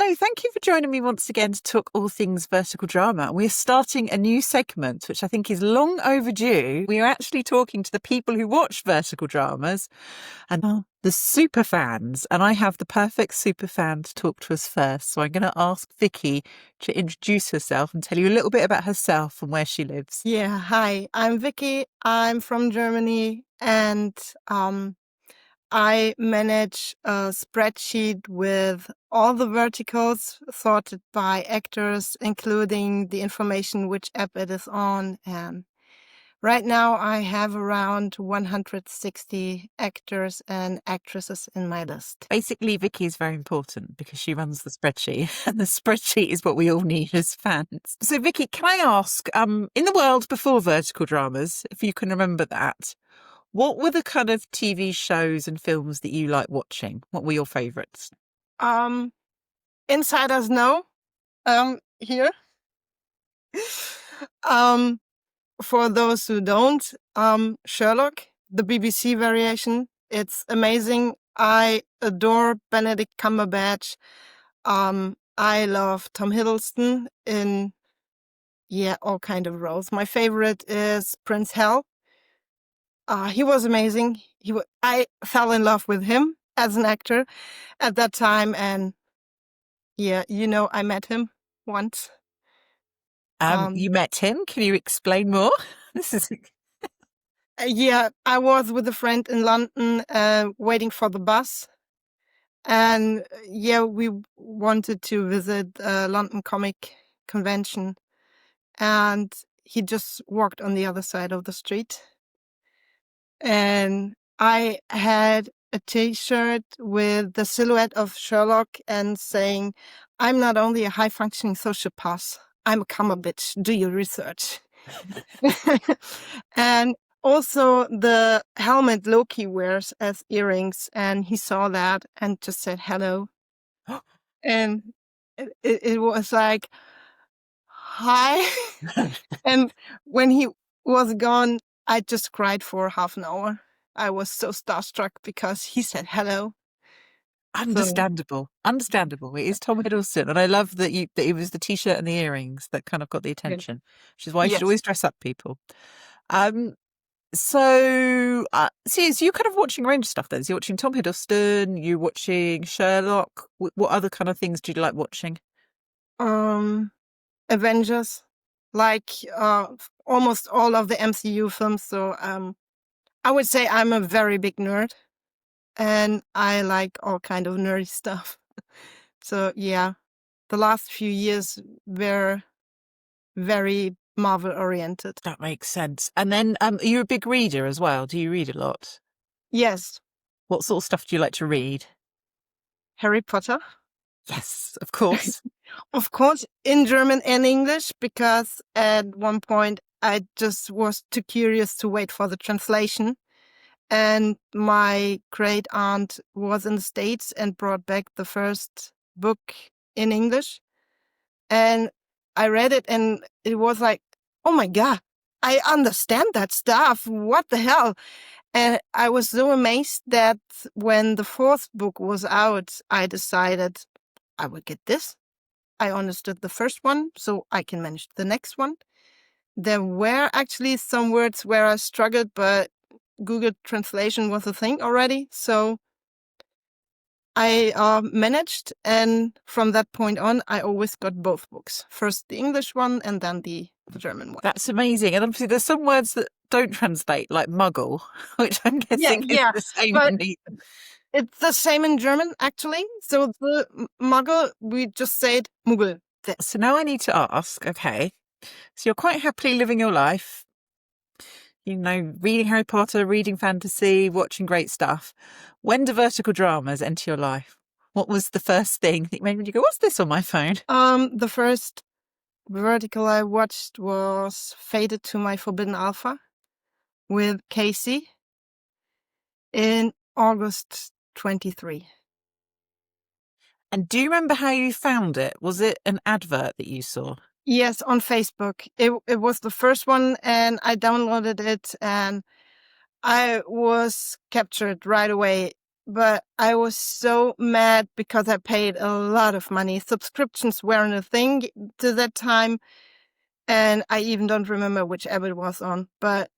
Hello, thank you for joining me once again to talk all things vertical drama. We're starting a new segment, which I think is long overdue. We are actually talking to the people who watch vertical dramas and are the superfans. And I have the perfect superfan to talk to us first. So I'm going to ask Vicky to introduce herself and tell you a little bit about herself and where she lives. Yeah, hi, I'm Vicky. I'm from Germany, and I manage a spreadsheet with all the verticals sorted by actors, including the information which app it is on. And right now I have around 160 actors and actresses in my list. Basically, Vicky is very important because she runs the spreadsheet, and the spreadsheet is what we all need as fans. So, Vicky, can I ask, in the world before vertical dramas, if you can remember that, what were the kind of TV shows and films that you like watching? What were your favourites? Insiders know, here. For those who don't, Sherlock, the BBC variation, it's amazing. I adore Benedict Cumberbatch. I love Tom Hiddleston in all kind of roles. My favorite is Prince Hal. He was amazing. I fell in love with him as an actor at that time, and I met him once. You met him. Can you explain more? This is I was with a friend in London, waiting for the bus. And we wanted to visit a London Comic Convention. And he just walked on the other side of the street. And I had a T-shirt with the silhouette of Sherlock and saying, "I'm not only a high-functioning sociopath, I'm a cummer bitch. Do your research." And also the helmet Loki wears as earrings, and he saw that and just said hello. And it was like, hi. And when he was gone, I just cried for half an hour. I was so starstruck because he said hello. understandable. Understandable. It is Tom Hiddleston, and I love that it was the T-shirt and the earrings that kind of got the attention, which is why you should Yes. always dress up people. So you're kind of watching a range of stuff then. So you're watching Tom Hiddleston, you're watching Sherlock. What other kind of things do you like watching? Avengers, like almost all of the MCU films. So I would say I'm a very big nerd, and I like all kind of nerdy stuff. So yeah, the last few years were very Marvel oriented. That makes sense. And then are you a big reader as well? Do you read a lot? Yes, What sort of stuff do you like to read? Harry Potter. Yes, of course. Of course, in German and English, because at one point I just was too curious to wait for the translation. And my great aunt was in the States and brought back the first book in English. And I read it, and it was like, oh my God, I understand that stuff. What the hell? And I was so amazed that when the fourth book was out, I decided I would get this. I understood the first one, so I can manage the next one. There were actually some words where I struggled, but Google Translation was a thing already. So I managed, and from that point on, I always got both books. First the English one, and then the German one. That's amazing. And obviously there's some words that don't translate, like muggle, which I'm guessing is the same but in the... it's the same in German, actually. So the muggle, we just said Muggel. So now I need to ask, okay, so you're quite happily living your life, reading Harry Potter, reading fantasy, watching great stuff. When do vertical dramas enter your life? What was the first thing that made you go, what's this on my phone? The first vertical I watched was Fated to My Forbidden Alpha with Casey in August 23. And do you remember how you found it? Was it an advert that you saw? Yes, on Facebook. It was the first one, and I downloaded it, and I was captured right away. but I was so mad because I paid a lot of money. Subscriptions weren't a thing to that time. And I even don't remember which app it was on, but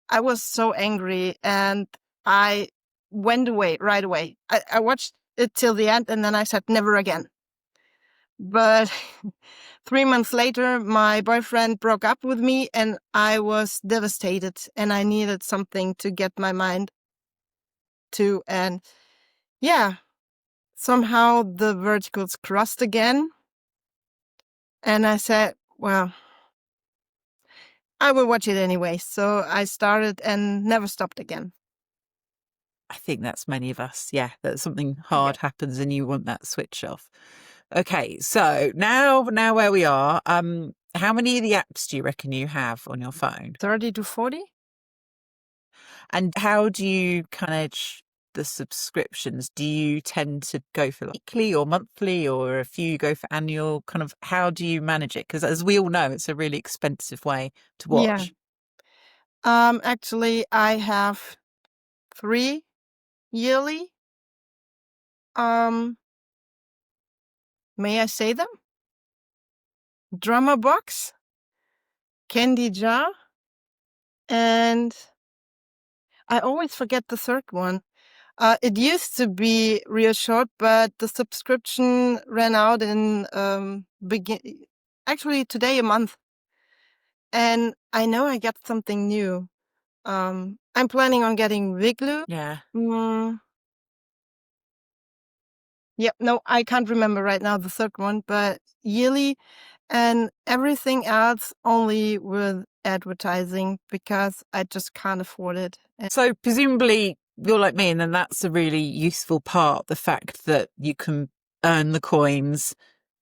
I was so angry and I went away right away. I watched it till the end and then I said never again. But 3 months later, my boyfriend broke up with me and I was devastated and I needed something to get my mind to. And yeah, somehow the verticals crossed again. And I said, well, I will watch it anyway. So I started and never stopped again. I think that's many of us. Yeah, that something Yeah. hard happens and you want that switch off. Okay, so now where we are, how many of the apps do you reckon you have on your phone? 30 to 40. And how do you manage the subscriptions? Do you tend to go for weekly or monthly, or a few go for annual? Kind of how do you manage it? Because as we all know, it's a really expensive way to watch. Actually, I have 3 yearly. May I say them? Drambox, Candy Jar, and I always forget the third one. It used to be reelshort, but the subscription ran out in actually today a month, and I know I got something new. I'm planning on getting Wigloo. Yeah. Yeah, no, I can't remember right now the third one, but yearly and everything else only with advertising because I just can't afford it. So presumably you're like me, and then that's a really useful part, the fact that you can earn the coins,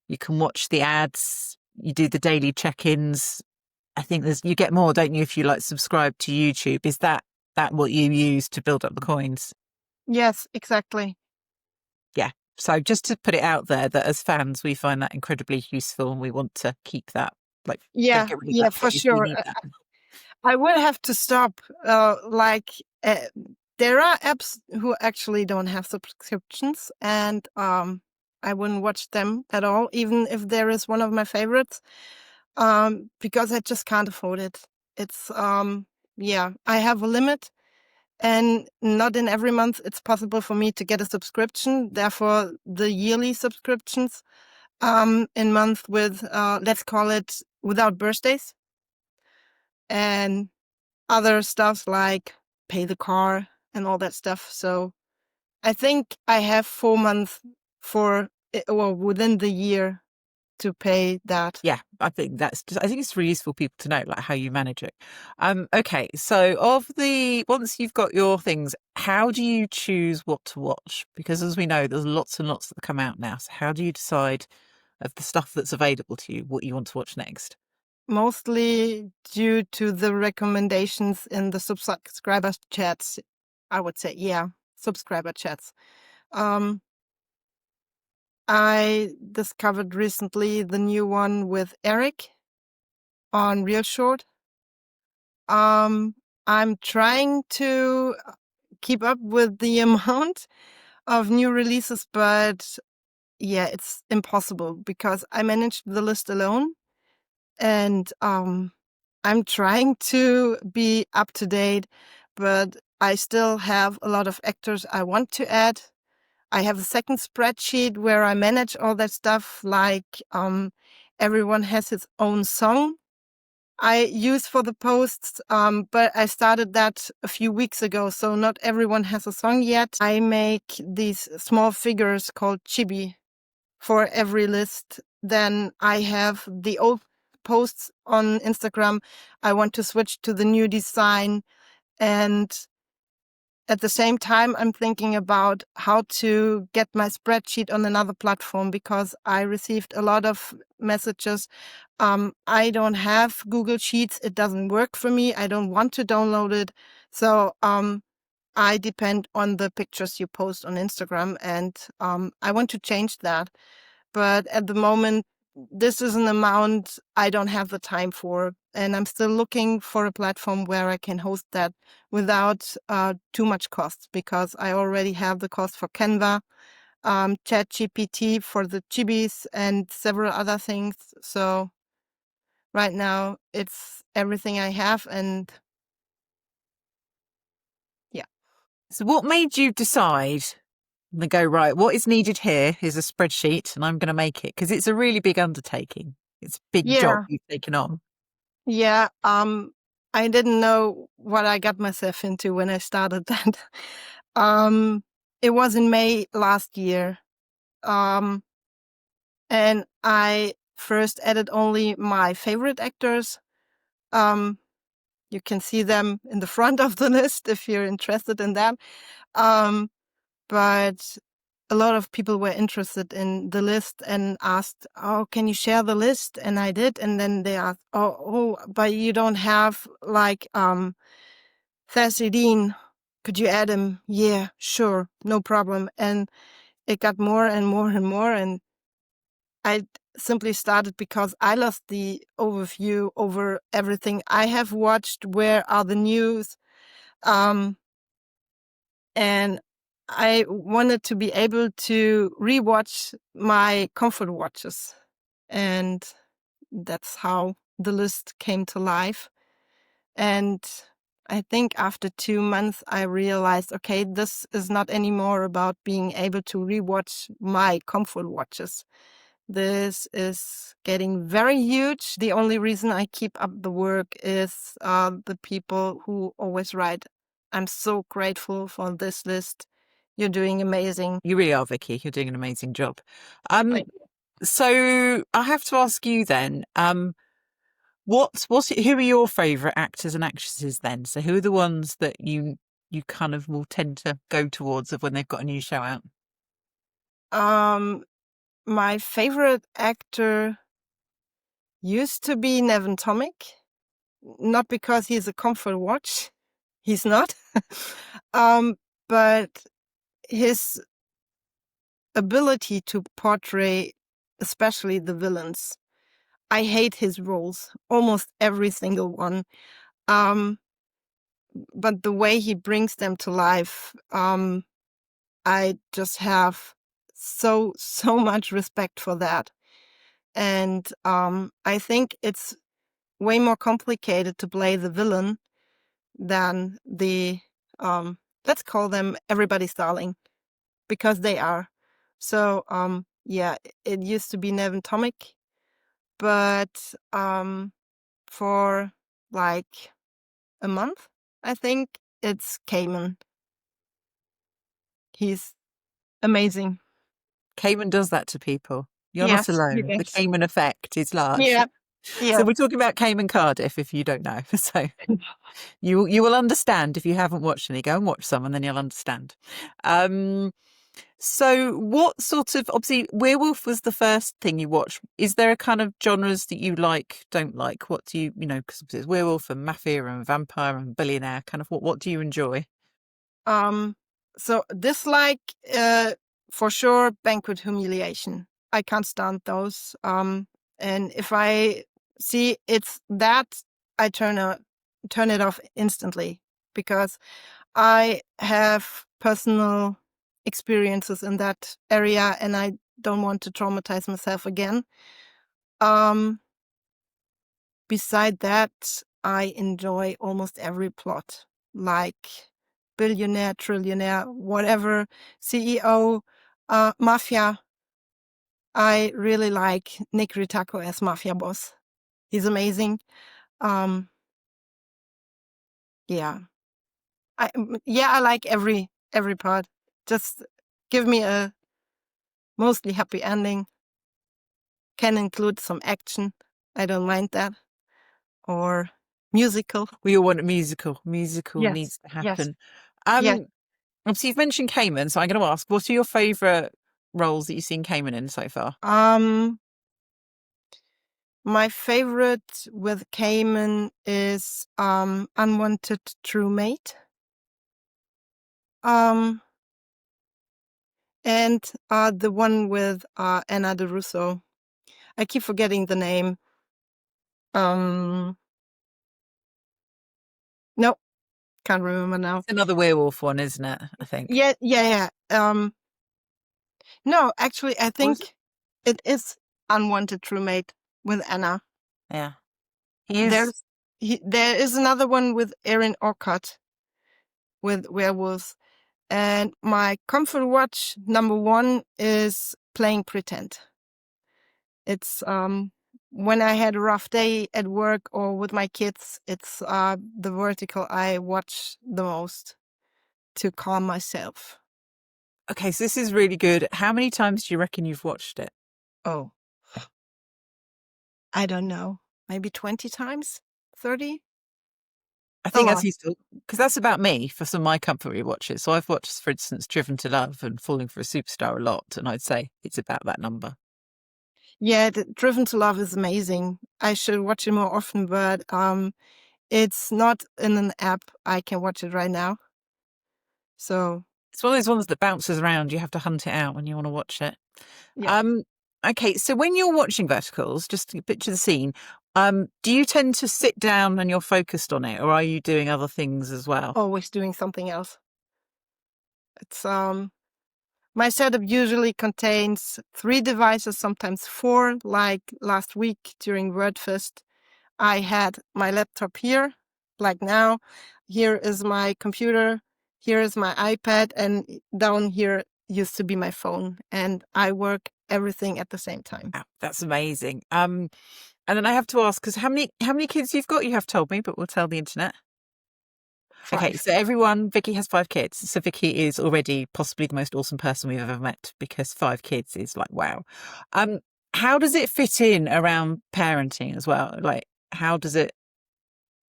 you can watch the ads, you do the daily check-ins. I think you get more, don't you, if you subscribe to YouTube? Is that what you use to build up the coins? Yes, exactly. Yeah. So just to put it out there that as fans, we find that incredibly useful and we want to keep that. Don't Yeah, get rid of that, for please. We sure. need that. I will have to stop. There are apps who actually don't have subscriptions, and I wouldn't watch them at all, even if there is one of my favorites, because I just can't afford it. It's I have a limit, and not in every month it's possible for me to get a subscription. Therefore, the yearly subscriptions, in month with let's call it without birthdays, and other stuff like pay the car and all that stuff. So I think I have 4 months within the year to pay that. Yeah, I think I think it's really useful for people to know how you manage it. Okay, so once you've got your things, how do you choose what to watch? Because as we know, there's lots and lots that come out now. So how do you decide of the stuff that's available to you, what you want to watch next? Mostly due to the recommendations in the subscriber chats, I would say. Yeah, subscriber chats. I discovered recently the new one with Eric on reelshort. I'm trying to keep up with the amount of new releases, but yeah, it's impossible because I managed the list alone, and I'm trying to be up to date, but I still have a lot of actors I want to add. I have a second spreadsheet where I manage all that stuff, like everyone has his own song I use for the posts, but I started that a few weeks ago, so not everyone has a song yet. I make these small figures called chibi for every list. Then I have the old posts on Instagram. I want to switch to the new design, and at the same time, I'm thinking about how to get my spreadsheet on another platform because I received a lot of messages. I don't have Google Sheets. It doesn't work for me. I don't want to download it. So I depend on the pictures you post on Instagram, and I want to change that. But at the moment, this is an amount I don't have the time for and I'm still looking for a platform where I can host that without too much cost, because I already have the cost for Canva, ChatGPT for the chibis, and several other things. So right now it's everything I have, and yeah. So what made you decide and go, right, what is needed here is a spreadsheet and I'm going to make it? Because it's a really big undertaking. It's a big job Yeah. you've taken on. Yeah. I didn't know what I got myself into when I started that. It was in May last year. And I first added only my favorite actors. You can see them in the front of the list if you're interested in that. But a lot of people were interested in the list and asked, "Oh, can you share the list?" And I did. And then they asked, but you don't have like Thessidine. Could you add him? Yeah, sure, no problem. And it got more and more and more. And I simply started because I lost the overview over everything I have watched. Where are the news? And I wanted to be able to rewatch my comfort watches. And that's how the list came to life. And I think after 2 months, I realized, okay, this is not anymore about being able to rewatch my comfort watches. This is getting very huge. The only reason I keep up the work is the people who always write, "I'm so grateful for this list. You're doing amazing." You really are, Vicky. You're doing an amazing job. Thank you. So I have to ask you then, who are your favourite actors and actresses then? So who are the ones that you kind of will tend to go towards of when they've got a new show out? My favorite actor used to be Nevin Tomic, not because he's a comfort watch. He's not. But his ability to portray, especially the villains. I hate his roles, almost every single one. But the way he brings them to life, I just have so much respect for that. And I think it's way more complicated to play the villain than the, let's call them everybody's darling, because they are. So yeah, it used to be Nevin Tomic, but for like a month, I think it's Cayman. He's amazing. Cayman does that to people. You're not Yes, alone. The yes. Cayman effect is large. Yeah, So yeah. we're talking about Cayman Cardiff, if you don't know. So you will understand if you haven't watched any. Go and watch some, and then you'll understand. So what sort of, obviously, Werewolf was the first thing you watched. Is there a kind of genres that you like, don't like? What do you, because it's Werewolf and Mafia and Vampire and Billionaire, kind of what do you enjoy? So dislike, for sure, Banquet Humiliation. I can't stand those. And if I see it's that, I turn it off instantly, because I have personal experiences in that area and I don't want to traumatize myself again. Beside that, I enjoy almost every plot, like Billionaire, Trillionaire, whatever, CEO, Mafia. I really like Nick Ritako as Mafia boss. He's amazing. Um, yeah, I like every part. Just give me a mostly happy ending. Can include some action. I don't mind that. Or musical. We all want a musical. Musical Yes, needs to yes, happen. yes. Obviously, you've mentioned Cayman, so I'm going to ask, what are your favourite roles that you've seen Cayman in so far? My favorite with Cayman is Unwanted True Mate. And the one with Anna de Russo. I keep forgetting the name. No, can't remember now. It's another werewolf one, isn't it? I think. Yeah. No, actually, I Was it? think it is Unwanted Roommate with Anna. Yeah. He is. There's there is another one with Erin Orcutt with werewolves. And my comfort watch number one is Playing Pretend. It's when I had a rough day at work or with my kids, it's the vertical I watch the most to calm myself. Okay, so this is really good. How many times do you reckon you've watched it? Oh, I don't know. Maybe 20 times? 30? I A think that's lot. useful because that's about me for some of my comfort rewatches. So I've watched, for instance, Driven to Love and Falling for a Superstar a lot, and I'd say it's about that number. Yeah, Driven to Love is amazing. I should watch it more often, but it's not in an app. I can watch it right now. So It's one of those ones that bounces around. You have to hunt it out when you want to watch it. yeah, Okay, so when you're watching verticals, just to picture the scene, do you tend to sit down and you're focused on it, or are you doing other things as well? always doing something else. It's my setup usually contains 3 devices, sometimes 4. Like last week during WordFest, I had my laptop here, like now. Here is my computer. Here is my iPad, and down here used to be my phone. And I work everything at the same time. Wow, that's amazing. And then I have to ask because how many kids you've got? You have told me, but we'll tell the internet. Okay, 5. so everyone, Vicky has 5 kids. So Vicky is already possibly the most awesome person we've ever met because 5 kids is like, wow. How does it fit in around parenting as well? Like, how does it,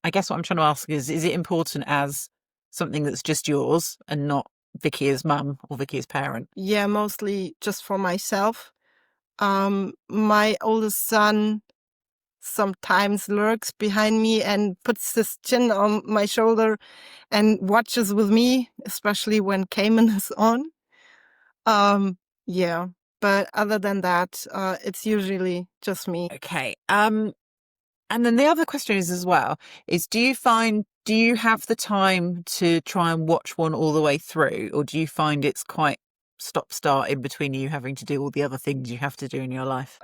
I guess what I'm trying to ask is it important as something that's just yours and not Vicky as mum or Vicky as parent? Yeah, mostly just for myself. My oldest son sometimes lurks behind me and puts his chin on my shoulder and watches with me, especially when Cayman is on. Yeah, but other than that, it's usually just me. Okay. And then the other question is as well, is do you have the time to try and watch one all the way through, or do you find it's quite stop start in between you having to do all the other things you have to do in your life?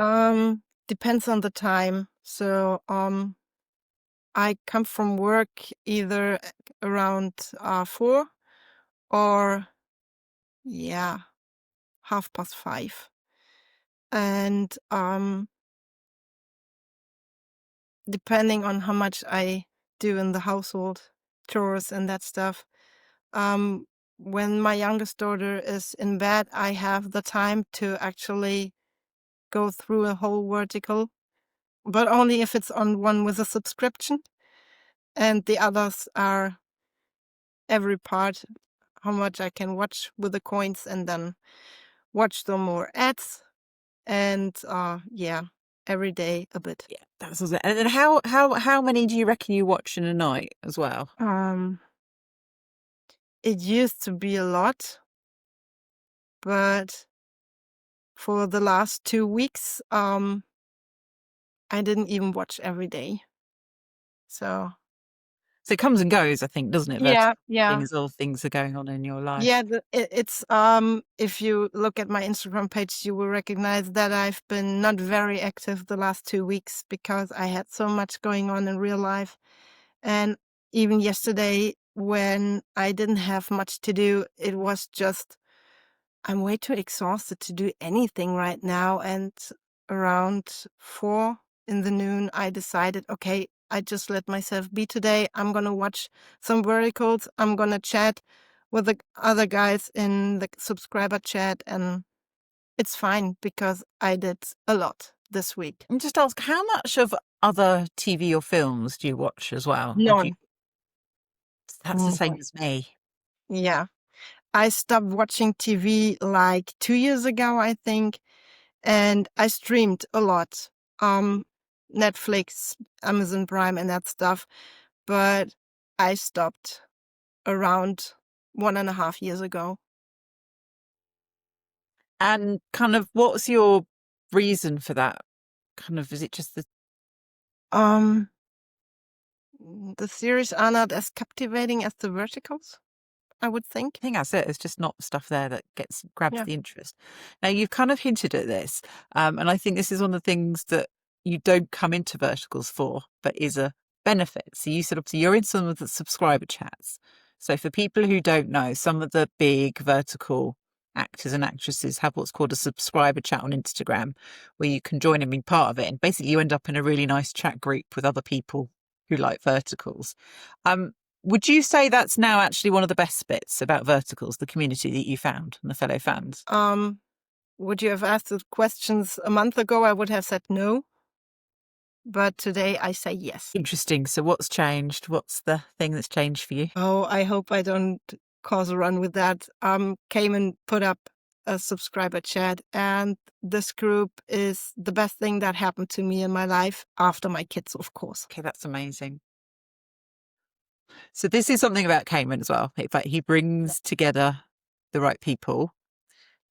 Depends on the time. So, I come from work either around 4 or yeah, 5:30. And depending on how much I do in the household chores and that stuff, um, when my youngest daughter is in bed, I have the time to actually go through a whole vertical, but only if it's on one with a subscription, and the others are every part, how much I can watch with the coins, and then watch some more ads, and yeah, every day a bit. Yeah, that's it. And then how many do you reckon you watch in a night as well? It used to be a lot, but for the last 2 weeks, I didn't even watch every day. So So it comes and goes, I think, doesn't it? yeah, Vertical yeah. things, all things are going on in your Yeah, life. it's if you look at my Instagram page, you will recognize that I've been not very active the last 2 weeks because I had so much going on in real life. And even yesterday when I didn't have much to do, it was just I'm way too exhausted to do anything right now. And around 4 in the noon, I decided, okay, I just let myself be today. I'm going to watch some verticals. I'm going to chat with the other guys in the subscriber chat. And it's fine because I did a lot this week. And just ask, how much of other TV or films do you watch as well? Or do you, None. that's the same None. as me. Yeah. I stopped watching TV like 2 years ago, I think. And I streamed a lot. Netflix, Amazon Prime, and that stuff. But I stopped around 1.5 years ago. And kind of what's your reason for that? Kind of, is it just the Um, the series are not as captivating as the verticals, I would think. I think that's it. It's just not stuff there that grabs Yeah. the interest. Now, you've kind of hinted at this, and I think this is one of the things that you don't come into verticals for, but is a benefit. So you said, obviously, you're in some of the subscriber chats. So for people who don't know, some of the big vertical actors and actresses have what's called a subscriber chat on Instagram, where you can join and be part of it. And basically, you end up in a really nice chat group with other people who like verticals. Would you say that's now actually one of the best bits about verticals, the community that you found and the fellow fans? Would you have asked the questions a month ago? I would have said no. But today I say yes. Interesting. So what's changed? What's the thing that's changed for you? Oh, I hope I don't cause a run with that. Came and put up a subscriber chat, and this group is the best thing that happened to me in my life after my kids, of course. Okay, that's amazing. So this is something about Cayman as well. In fact, he brings together the right people.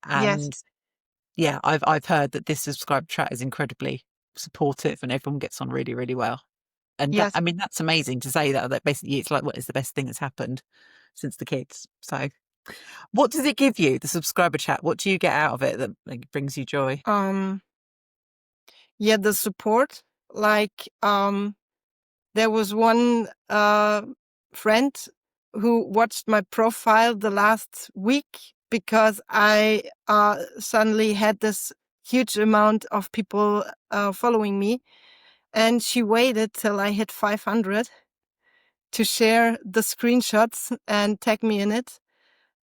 And Yes. yeah, I've heard that this subscriber chat is incredibly supportive and everyone gets on really, really well. And that, Yes. I mean, that's amazing to say that basically it's like, what is the best thing that's happened since the kids? So what does it give you, the subscriber chat? What do you get out of it that brings you joy? Yeah, the support. Like, there was one friend who watched my profile the last week because I suddenly had this huge amount of people following me. And she waited till I hit 500 to share the screenshots and tag me in it.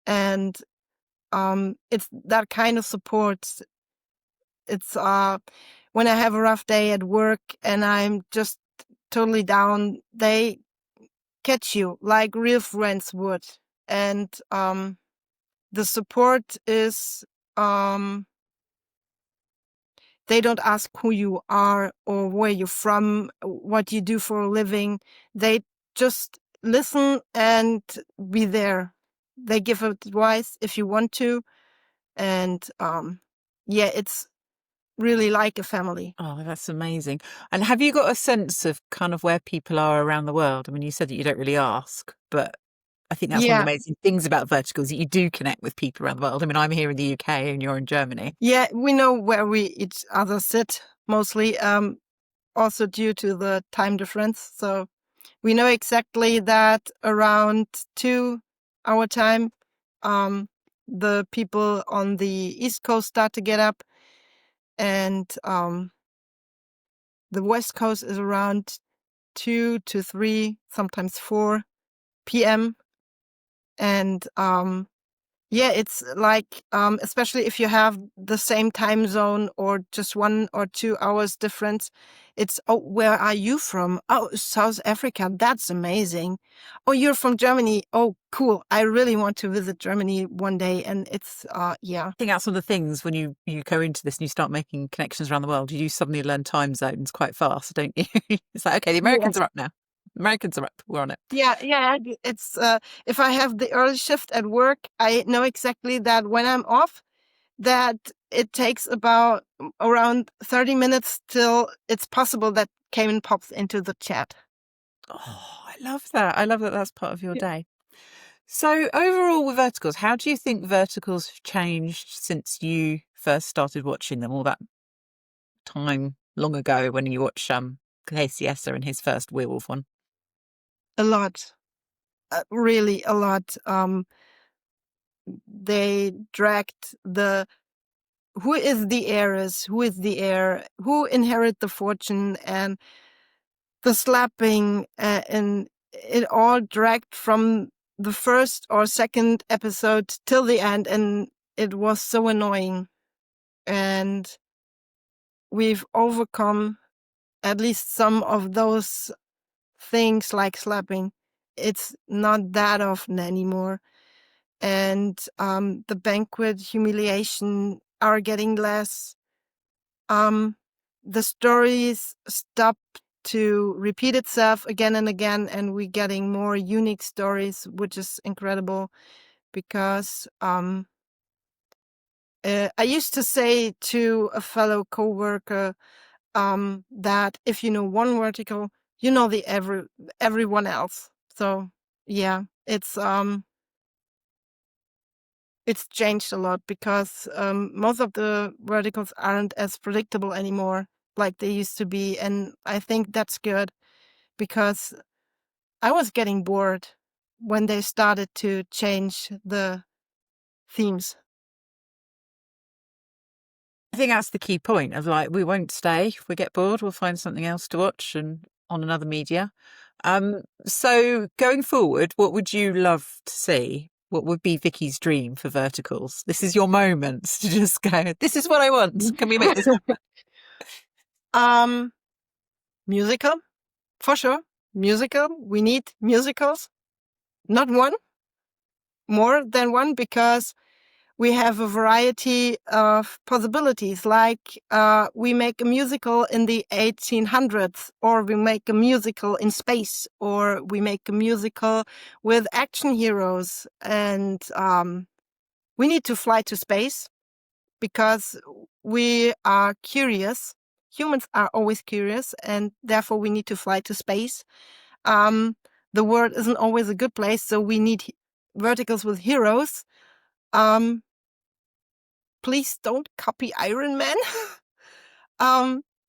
And it's that kind of support. It's when I have a rough day at work and I'm just totally down, they catch you like real friends would. And the support is they don't ask who you are or where you're from, what you do for a living. They just listen and be there. They give advice if you want to. And yeah, it's really like a family. Oh, that's amazing. And have you got a sense of kind of where people are around the world? I mean, you said that you don't really ask, but I think that's one of the Yeah. amazing things about verticals, that you do connect with people around the world. I mean, I'm here in the UK and you're in Germany. Yeah, we know where we each other sit mostly, also due to the time difference. So we know exactly that around 2 our time, the people on the East Coast start to get up, and the West Coast is around 2 to 3, sometimes 4 p.m. And yeah, it's like, especially if you have the same time zone or just 1 or 2 hours difference, it's, oh, where are you from? Oh, South Africa. That's amazing. Oh, you're from Germany. Oh, cool. I really want to visit Germany one day. And it's, yeah. I think that's one of the things when you go into this and you start making connections around the world, you do suddenly learn time zones quite fast, don't you? It's like, okay, the Americans are up now. Americans are up. We're on it. Yeah, it's if I have the early shift at work, I know exactly that when I'm off, that it takes about around 30 minutes till it's possible that Cayman pops into the chat. Oh, I love that. I love that that's part of your day. So overall with verticals, how do you think verticals have changed since you first started watching them all that time long ago when you watched Casey Esser and his first werewolf one? A lot, really a lot. They dragged the who is the heiress, who is the heir, who inherit the fortune, and the slapping, and it all dragged from the first or second episode till the end, and it was so annoying. And we've overcome at least some of those things like slapping. It's not that often anymore. And the banquet humiliation are getting less. The stories stop to repeat itself again and again, and we're getting more unique stories, which is incredible because I used to say to a fellow coworker that if you know one vertical, you know, everyone else. So yeah, it's changed a lot because most of the verticals aren't as predictable anymore like they used to be, and I think that's good because I was getting bored when they started to change the themes. I think that's the key point of like, we won't stay. If we get bored, we'll find something else to watch and on another media. So going forward, what would you love to see? What would be Vicky's dream for verticals? This is your moment to just go, this is what I want. Can we make this happen? Musical, for sure. Musical. We need musicals. Not one, more than one, because we have a variety of possibilities. Like we make a musical in the 1800s, or we make a musical in space, or we make a musical with action heroes. And we need to fly to space because we are curious. Humans are always curious, and therefore we need to fly to space. The world isn't always a good place, so we need verticals with heroes. Please don't copy Iron Man.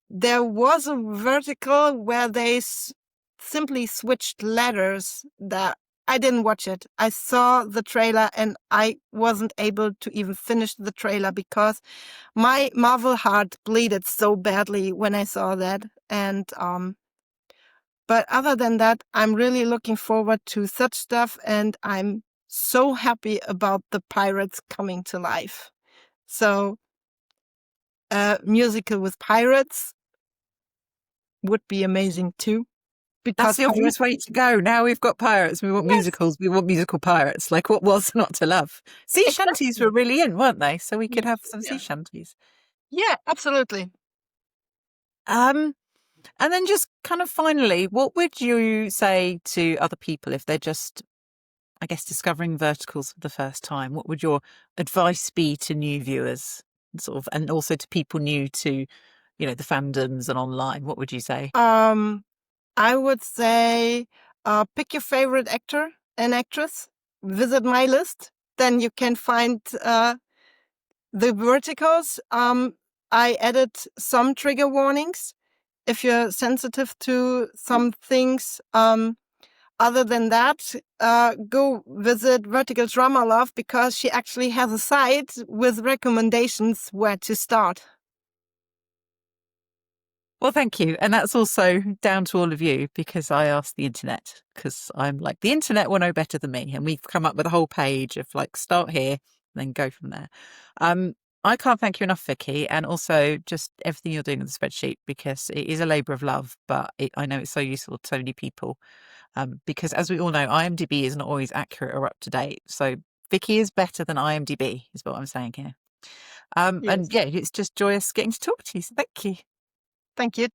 There was a vertical where they simply switched letters. That I didn't watch it. I saw the trailer and I wasn't able to even finish the trailer because my Marvel heart bleeded so badly when I saw that. And but other than that, I'm really looking forward to such stuff, and I'm so happy about the pirates coming to life. So a musical with pirates would be amazing too. That's Because the obvious way to go. Now we've got pirates. We want musicals. We want musical pirates. Like, what was not to love? Sea shanties were really in, weren't they? So we could have some sea shanties. Yeah, absolutely. And then just kind of finally, what would you say to other people if they're just, I guess, discovering verticals for the first time? What would your advice be to new viewers, sort of, and also to people new to, you know, the fandoms and online? What would you say? I would say pick your favorite actor and actress, visit my list, then you can find the verticals. I added some trigger warnings if you're sensitive to some things. Other than that, go visit Vertical Drama Love because she actually has a site with recommendations where to start. Well, thank you. And that's also down to all of you because I asked the internet because I'm like, the internet will know better than me. And we've come up with a whole page of like, start here and then go from there. I can't thank you enough, Vicky, and also just everything you're doing with the spreadsheet because it is a labour of love, but I know it's so useful to so many people. Because as we all know, IMDb isn't always accurate or up to date. So Vicky is better than IMDb is what I'm saying here. Yes. And yeah, it's just joyous getting to talk to you. So thank you. Thank you.